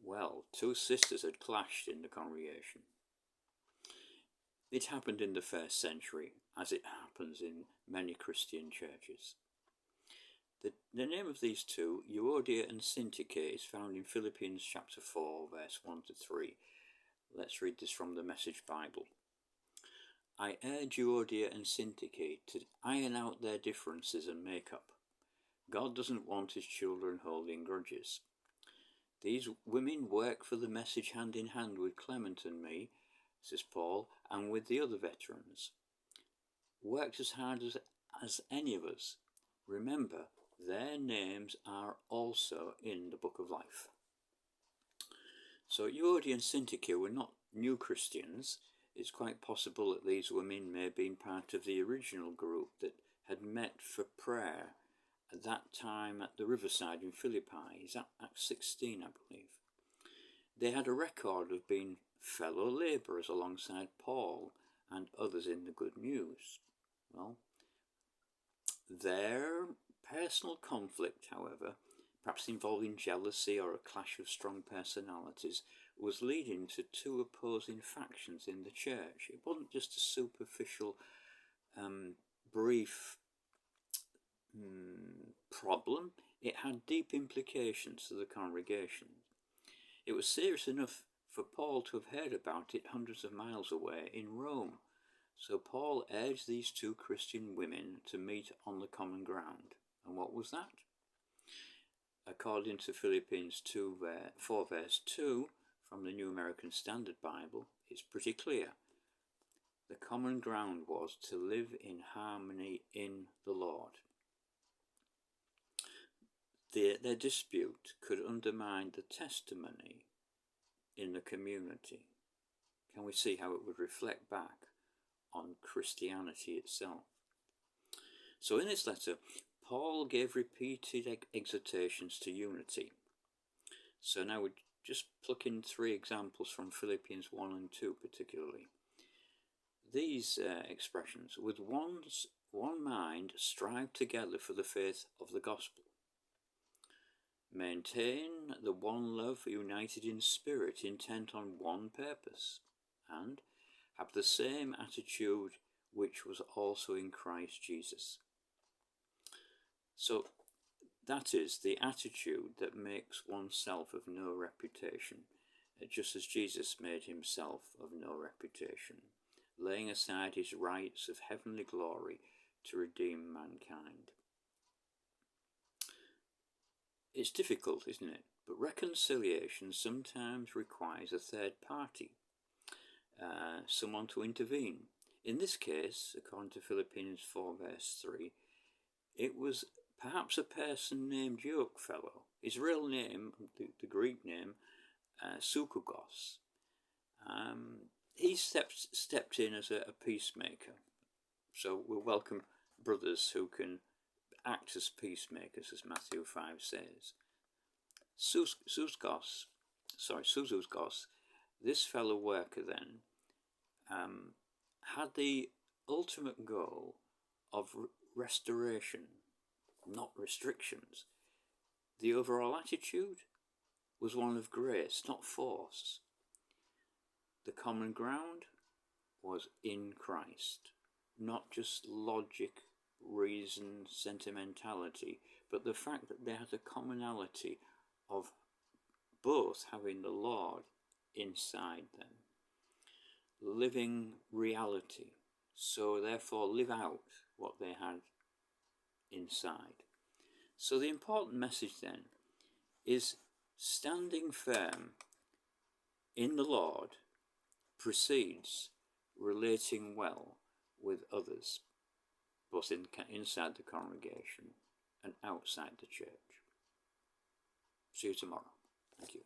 Well, two sisters had clashed in the congregation. It happened in the first century, as it happens in many Christian churches. The name of these two, Euodia and Syntyche, is found in Philippians chapter 4, verse 1 to 3. Let's read this from the Message Bible. I urge Euodia and Syntyche to iron out their differences and make up. God doesn't want his children holding grudges. These women work for the message hand in hand with Clement and me, says Paul, and with the other veterans. Worked as hard as any of us. Remember, their names are also in the book of life. So Euodia and Syntyche were not new Christians. It's quite possible that these women may have been part of the original group that had met for prayer at that time at the riverside in Philippi. Is that Acts 16, I believe. They had a record of being fellow labourers alongside Paul and others in the good news. Well, their personal conflict, however, perhaps involving jealousy or a clash of strong personalities, was leading to two opposing factions in the church. It wasn't just a superficial, brief problem. It had deep implications to the congregation. It was serious enough for Paul to have heard about it hundreds of miles away in Rome. So Paul urged these two Christian women to meet on the common ground. And what was that? According to Philippians 4 verse 2 from the New American Standard Bible, it's pretty clear. The common ground was to live in harmony in the Lord. Their dispute could undermine the testimony in the community. Can we see how it would reflect back on Christianity itself? So in this letter, Paul gave repeated exhortations to unity. So now we just pluck in three examples from Philippians 1 and 2 particularly. These expressions, with one mind, strive together for the faith of the gospel. Maintain the one love, united in spirit, intent on one purpose, and have the same attitude which was also in Christ Jesus. So that is the attitude that makes oneself of no reputation, just as Jesus made himself of no reputation, laying aside his rights of heavenly glory to redeem mankind. It's difficult, isn't it? But reconciliation sometimes requires a third party, someone to intervene. In this case, according to Philippians 4 verse 3, it was perhaps a person named Yokefellow. His real name, the Greek name, Sukugos. He stepped in as a peacemaker. So we welcome brothers who can act as peacemakers, as Matthew 5 says. Suzgos, this fellow worker then, had the ultimate goal of restoration, not restrictions. The overall attitude was one of grace, not force. The common ground was in Christ, not just logic, reason, sentimentality, but the fact that they had a commonality of both having the Lord inside them, living reality, so therefore live out what they had inside. So the important message then is standing firm in the Lord precedes relating well with others, both inside the congregation and outside the church. See you tomorrow. Thank you.